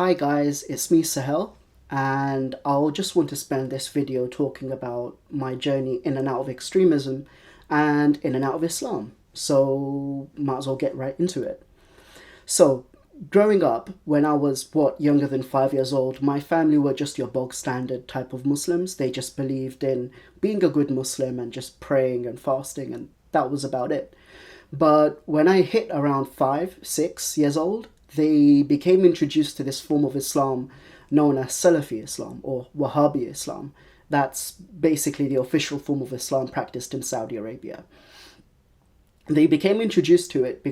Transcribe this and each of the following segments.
Hi guys, it's me Sahel, and I'll just want to spend this video talking about my journey in and out of extremism and in and out of Islam. So might as well get right into it. So growing up, when I was younger than 5 years old, my family were just your bog standard type of Muslims. They just believed in being a good Muslim and just praying and fasting, and that was about it. But when I hit around 5, 6 years old, they became introduced to this form of Islam known as Salafi Islam or Wahhabi Islam. That's basically the official form of Islam practiced in Saudi Arabia. They became introduced to it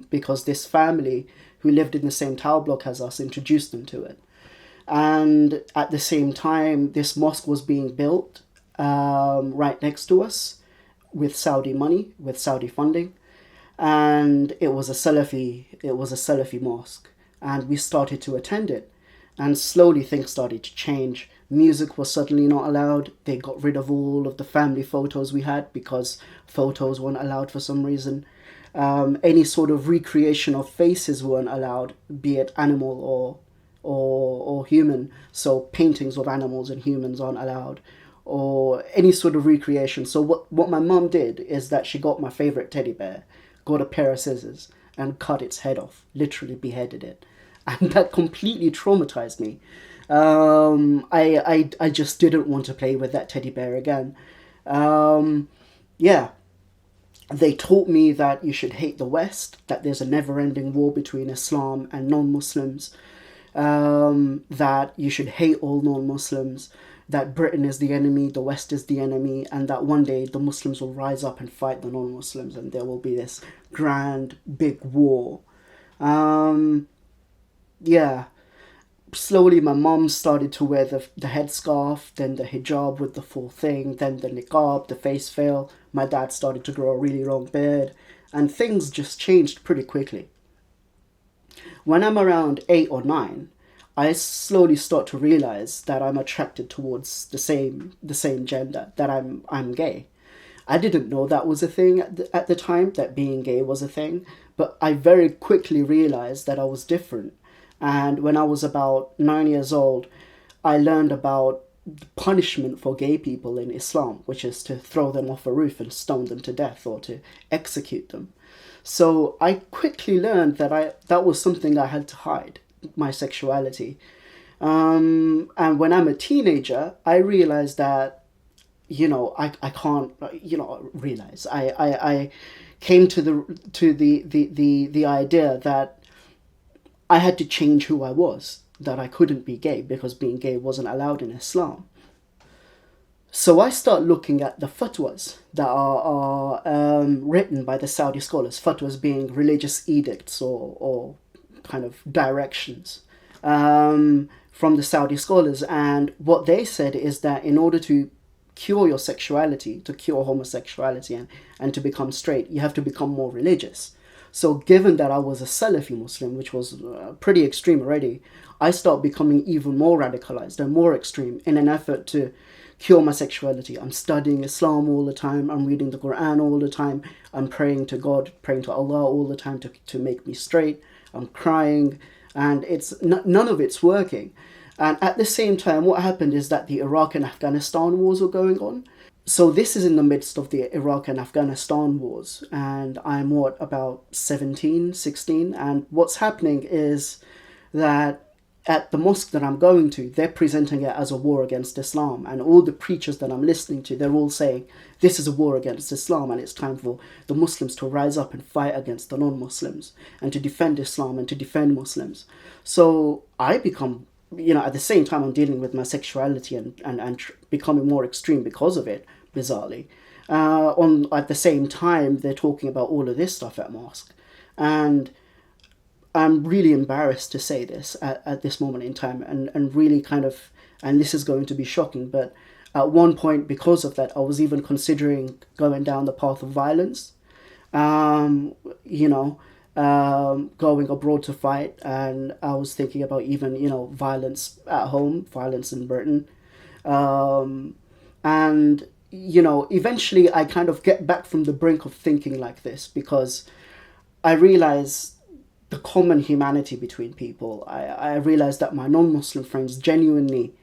because this family who lived in the same tower block as us introduced them to it. And at the same time, this mosque was being built right next to us with Saudi money, with Saudi funding, and it was a Salafi mosque, and we started to attend it, and slowly things started to change. Music was suddenly not allowed. They got rid of all of the family photos we had because photos weren't allowed for some reason. Any sort of recreation of faces weren't allowed, be it animal or human. So paintings of animals and humans aren't allowed, or any sort of recreation. So what my mum did is that she got my favorite teddy bear, got a pair of scissors, and cut its head off, literally beheaded it. And that completely traumatized me. I just didn't want to play with that teddy bear again. Yeah, they taught me that you should hate the West, that there's a never-ending war between Islam and non-Muslims, that you should hate all non-Muslims, that Britain is the enemy, the West is the enemy, and that one day the Muslims will rise up and fight the non-Muslims, and there will be this grand, big war. Yeah, slowly my mom started to wear the headscarf, then the hijab with the full thing, then the niqab, the face veil. My dad started to grow a really long beard, and things just changed pretty quickly. When I'm around 8 or 9, I slowly start to realize that I'm attracted towards the same gender, that I'm gay. I didn't know that was a thing at the time, that being gay was a thing, but I very quickly realized that I was different. And when I was about 9 years old, I learned about the punishment for gay people in Islam, which is to throw them off a roof and stone them to death or to execute them. So I quickly learned that was something I had to hide, my sexuality. And when I'm a teenager, I realized that, I can't, realize. I came to the idea that I had to change who I was, that I couldn't be gay because being gay wasn't allowed in Islam. So I start looking at the fatwas that are written by the Saudi scholars, fatwas being religious edicts or kind of directions from the Saudi scholars. And what they said is that in order to cure your sexuality, to cure homosexuality and to become straight, you have to become more religious. So given that I was a Salafi Muslim, which was pretty extreme already, I start becoming even more radicalized and more extreme in an effort to cure my sexuality. I'm studying Islam all the time. I'm reading the Quran all the time. I'm praying to God, praying to Allah all the time to make me straight. I'm crying, and none of it's working. And at the same time, what happened is that the Iraq and Afghanistan wars were going on. So this is in the midst of the Iraq and Afghanistan wars, and I'm about 17, 16, and what's happening is that at the mosque that I'm going to, they're presenting it as a war against Islam, and all the preachers that I'm listening to, they're all saying this is a war against Islam, and it's time for the Muslims to rise up and fight against the non-Muslims and to defend Islam and to defend Muslims. So I become, at the same time I'm dealing with my sexuality and becoming more extreme because of it, bizarrely. At the same time, they're talking about all of this stuff at mosque, and I'm really embarrassed to say this at this moment in time, and really and this is going to be shocking, but at one point, because of that, I was even considering going down the path of violence, going abroad to fight, and I was thinking about even, violence at home, violence in Britain, and, eventually I kind of get back from the brink of thinking like this because I realize the common humanity between people. I realized that my non-Muslim friends genuinely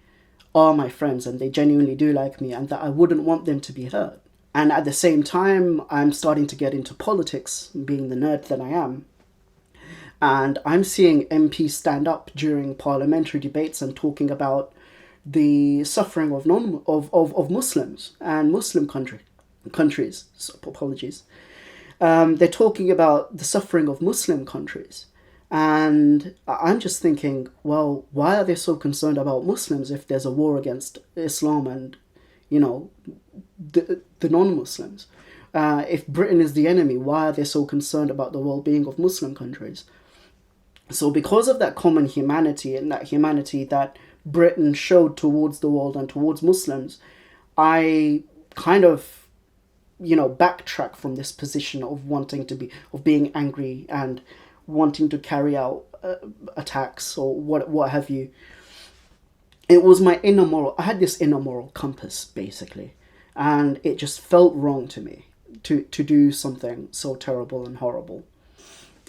are my friends and they genuinely do like me, and that I wouldn't want them to be hurt. And at the same time, I'm starting to get into politics, being the nerd that I am. And I'm seeing MPs stand up during parliamentary debates and talking about the suffering of of Muslims and Muslim countries. So, apologies. They're talking about the suffering of Muslim countries. And I'm just thinking, well, why are they so concerned about Muslims if there's a war against Islam and, you know, the non-Muslims? If Britain is the enemy, why are they so concerned about the well-being of Muslim countries? So because of that common humanity and that humanity that Britain showed towards the world and towards Muslims, I kind of, backtrack from this position of of being angry and wanting to carry out attacks or what have you. It was my inner moral. I had this inner moral compass basically, and it just felt wrong to me to do something so terrible and horrible.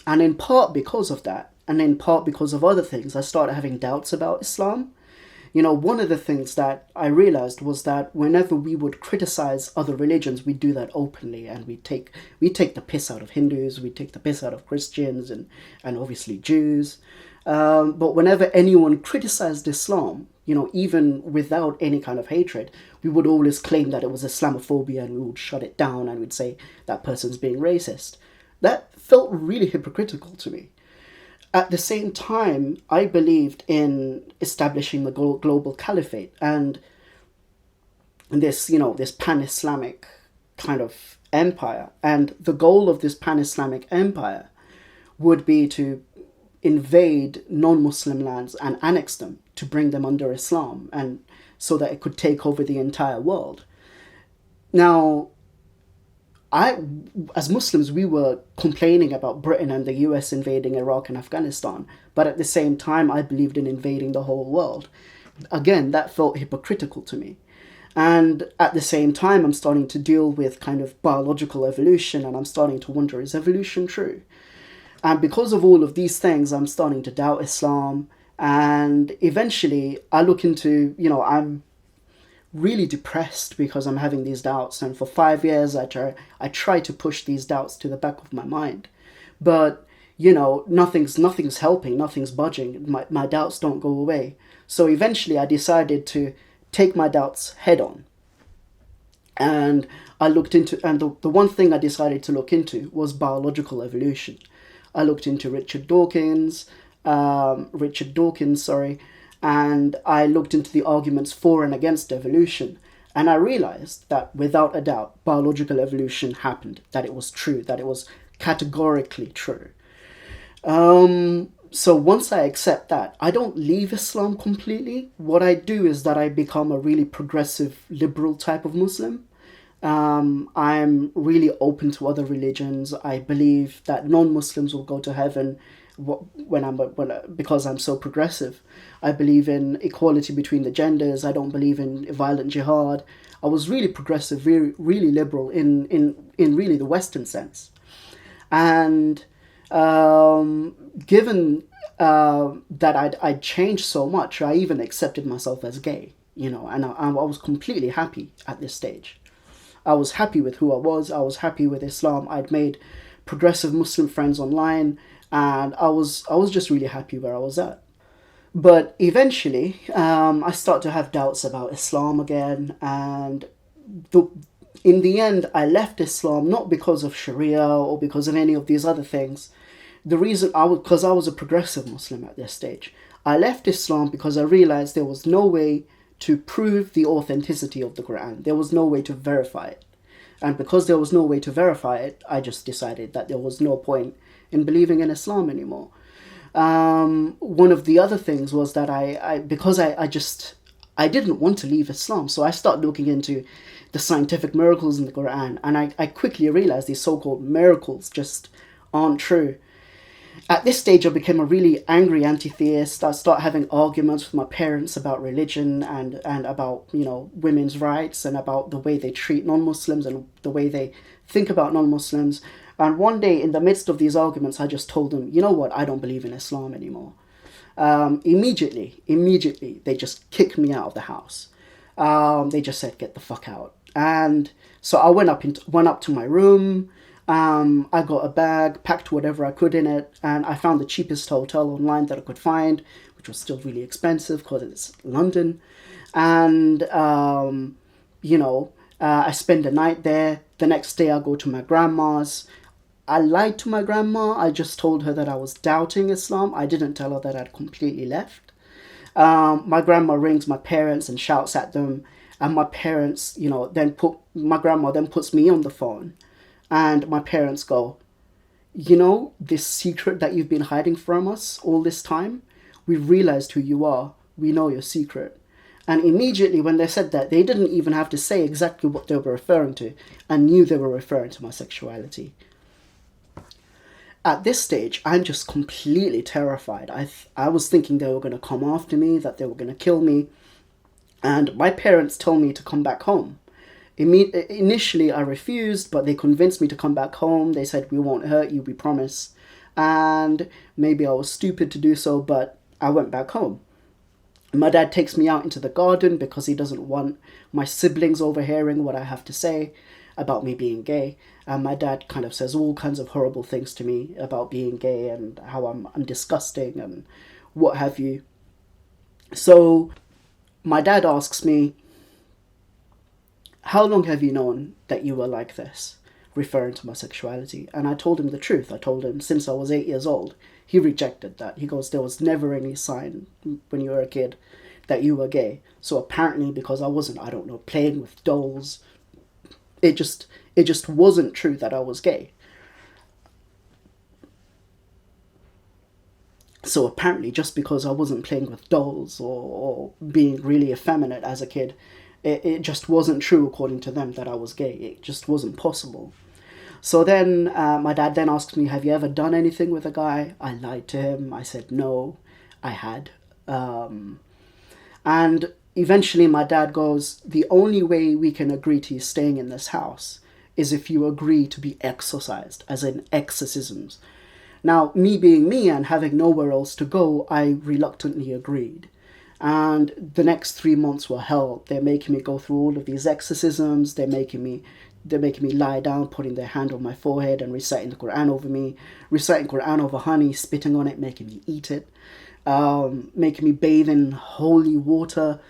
And in part because of that, and in part because of other things, I started having doubts about Islam. One of the things that I realized was that whenever we would criticize other religions, we do that openly, and we take the piss out of Hindus, we take the piss out of Christians, and obviously Jews. But whenever anyone criticized Islam, even without any kind of hatred, we would always claim that it was Islamophobia, and we would shut it down, and we'd say that person's being racist. That felt really hypocritical to me. At the same time, I believed in establishing the global caliphate and this pan-Islamic kind of empire. And the goal of this pan-Islamic empire would be to invade non-Muslim lands and annex them to bring them under Islam, and so that it could take over the entire world. Now, as Muslims, we were complaining about Britain and the US invading Iraq and Afghanistan, but at the same time, I believed in invading the whole world. Again, that felt hypocritical to me. And at the same time, I'm starting to deal with kind of biological evolution, and I'm starting to wonder, is evolution true? And because of all of these things, I'm starting to doubt Islam. And eventually, I look into, I'm really depressed because I'm having these doubts, and for 5 years I try to push these doubts to the back of my mind, but nothing's helping, nothing's budging. My doubts don't go away. So eventually I decided to take my doubts head on, and the one thing I decided to look into was biological evolution. I looked into Richard Dawkins, and I looked into the arguments for and against evolution. And I realized that without a doubt, biological evolution happened, that it was true, that it was categorically true. So once I accept that, I don't leave Islam completely. What I do is that I become a really progressive, liberal type of Muslim. I'm really open to other religions. I believe that non-Muslims will go to heaven because I'm so progressive. I believe in equality between the genders. I don't believe in violent jihad. I was really progressive, really, really liberal in really the Western sense. And given that I'd changed so much, I even accepted myself as gay, and I was completely happy at this stage. I was happy with who I was. I was happy with Islam. I'd made progressive Muslim friends online, and I was just really happy where I was at. But eventually, I start to have doubts about Islam again, and in the end, I left Islam not because of Sharia or because of any of these other things. The reason because I was a progressive Muslim at this stage. I left Islam because I realized there was no way to prove the authenticity of the Quran. There was no way to verify it. And because there was no way to verify it, I just decided that there was no point in believing in Islam anymore. One of the other things was that I didn't want to leave Islam, so I started looking into the scientific miracles in the Quran, and I quickly realized these so-called miracles just aren't true. At this stage, I became a really angry anti-theist. I started having arguments with my parents about religion and about, women's rights and about the way they treat non-Muslims and the way they think about non-Muslims. And one day, in the midst of these arguments, I just told them, you know what, I don't believe in Islam anymore. Immediately, they just kicked me out of the house. They just said, get the fuck out. And so I went up to my room. I got a bag, packed whatever I could in it, and I found the cheapest hotel online that I could find, which was still really expensive because it's London. And, I spend the night there. The next day I go to my grandma's. I lied to my grandma. I just told her that I was doubting Islam. I didn't tell her that I'd completely left. My grandma rings my parents and shouts at them, and my parents, my grandma then puts me on the phone, and my parents go, this secret that you've been hiding from us all this time, we've realized who you are. We know your secret. And immediately when they said that, they didn't even have to say exactly what they were referring to. I knew they were referring to my sexuality. At this stage, I'm just completely terrified. I was thinking they were going to come after me, that they were going to kill me. And my parents told me to come back home. Initially, I refused, but they convinced me to come back home. They said, we won't hurt you, we promise. And maybe I was stupid to do so, but I went back home. My dad takes me out into the garden because he doesn't want my siblings overhearing what I have to say about me being gay. And my dad kind of says all kinds of horrible things to me about being gay and how I'm disgusting and what have you. So my dad asks me, how long have you known that you were like this? Referring to my sexuality. And I told him the truth. I told him since I was 8 years old. He rejected that. He goes, there was never any sign when you were a kid that you were gay. So apparently because I wasn't, I don't know, playing with dolls, it just wasn't true that I was gay. So apparently just because I wasn't playing with dolls or being really effeminate as a kid, it just wasn't true according to them that I was gay. It just wasn't possible. So then my dad then asked me, have you ever done anything with a guy? I lied to him. I said no, I had. And eventually my dad goes, the only way we can agree to you staying in this house is if you agree to be exorcised, as in exorcisms. Now, me being me and having nowhere else to go, I reluctantly agreed. And the next 3 months were hell. They're making me go through all of these exorcisms. They're making me lie down, putting their hand on my forehead and reciting the Quran over me, reciting Quran over honey, spitting on it, making me eat it, making me bathe in holy water,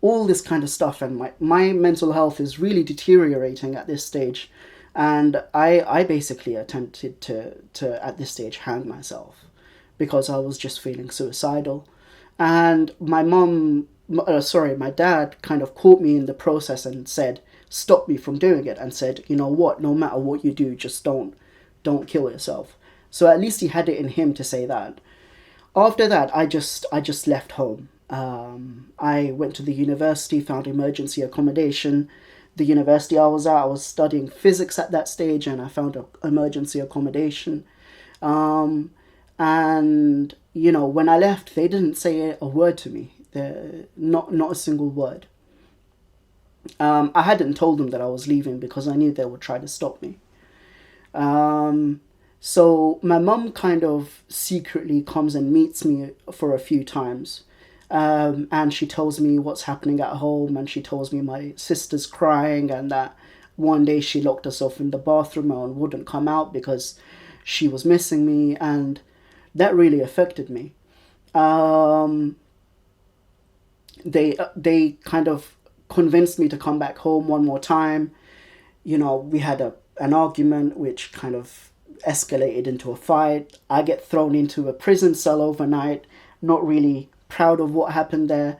all this kind of stuff. And my mental health is really deteriorating at this stage. And I basically attempted to at this stage hang myself because I was just feeling suicidal. And my dad kind of caught me in the process and said, stopped me from doing it and said, you know what, no matter what you do, just don't kill yourself. So at least he had it in him to say that. After that, I just left home. I went to the university, found emergency accommodation. The university I was studying physics at that stage, and I found an emergency accommodation. And when I left, they didn't say a word to me. Not a single word. I hadn't told them that I was leaving because I knew they would try to stop me. So my mum kind of secretly comes and meets me for a few times. And she tells me what's happening at home, and she tells me my sister's crying and that one day she locked herself in the bathroom and wouldn't come out because she was missing me, and that really affected me. They kind of convinced me to come back home one more time. We had an argument which kind of escalated into a fight. I get thrown into a prison cell overnight, not really proud of what happened there.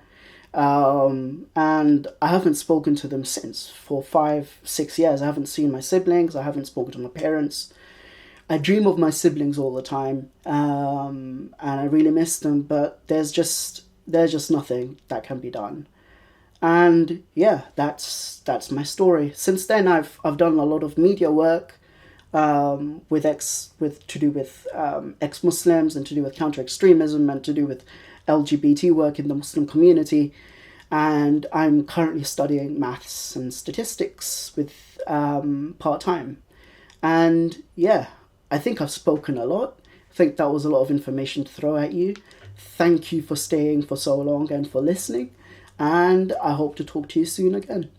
And I haven't spoken to them since for 5-6 years. I haven't seen my siblings. I haven't spoken to my parents. I dream of my siblings all the time, and I really miss them, but there's just nothing that can be done. And yeah, that's my story. Since then, I've done a lot of media work, to do with ex-Muslims, and to do with counter-extremism, and to do with LGBT work in the Muslim community. And I'm currently studying maths and statistics with part-time. And yeah, I think I've spoken a lot. I think that was a lot of information to throw at you. Thank you for staying for so long and for listening. And I hope to talk to you soon again.